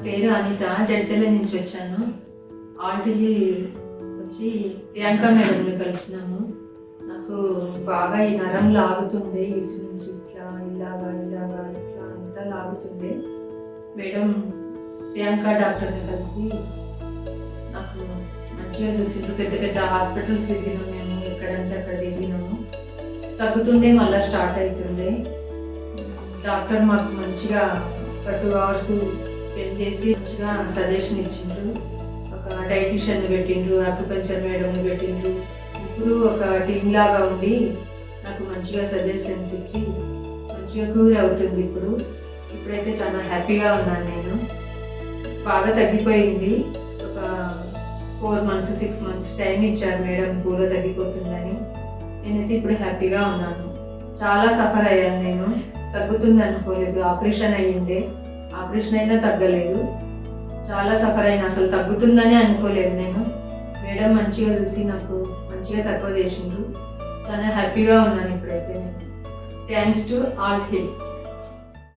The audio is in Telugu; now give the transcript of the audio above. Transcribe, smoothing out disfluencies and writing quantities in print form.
పేరు అనిత, జడ్చర్ల నుంచి వచ్చాను. ఆల్ట్ హిల్ వచ్చి ప్రియాంక మేడంని కలిసినాము. నాకు బాగా ఈ నరం లాగుతుండే, ఇటు నుంచి ఇట్లా ఇలాగా ఇలాగా ఇట్లా అంతా లాగుతుండే. మేడం ప్రియాంక డాక్టర్ని కలిసి నాకు మంచిగా చూసిండ్రు. పెద్ద పెద్ద హాస్పిటల్స్ తిరిగినాము, మేము ఎక్కడంటే అక్కడ తిరిగినాము. తగ్గుతుండే మళ్ళీ స్టార్ట్ అవుతుండే. డాక్టర్ మాకు మంచిగా ఒక 2 hours స్పెండ్ చేసి మంచిగా సజెషన్ ఇచ్చిండ్రు. ఒక డైటీషియన్ని పెట్టిండ్రు, అక్యుపంచర్ మేడంని పెట్టిండ్రు. ఇప్పుడు ఒక టీమ్ లాగా ఉండి నాకు మంచిగా సజెషన్స్ ఇచ్చి మంచిగా క్యూర్ అవుతుంది. ఇప్పుడైతే చాలా హ్యాపీగా ఉన్నాను. నేను బాగా తగ్గిపోయింది. ఒక 4 months 6 months టైం ఇచ్చారు మేడం, పూర్వ తగ్గిపోతుందని. నేనైతే ఇప్పుడు హ్యాపీగా ఉన్నాను. చాలా సఫర్ అయ్యాను నేను, తగ్గుతుంది అనుకోలేదు. ఆపరేషన్ అయ్యిండే, ఆపరేషన్ అయినా తగ్గలేదు. చాలా సఫర్ అయినా, అసలు తగ్గుతుందని అనుకోలేదు నేను. మేడం మంచిగా చూసి నాకు మంచిగా తక్కువ చేసిండ్రు. చాలా హ్యాపీగా ఉన్నాను ఇప్పుడైతే నేను. Thanks to Alt hill.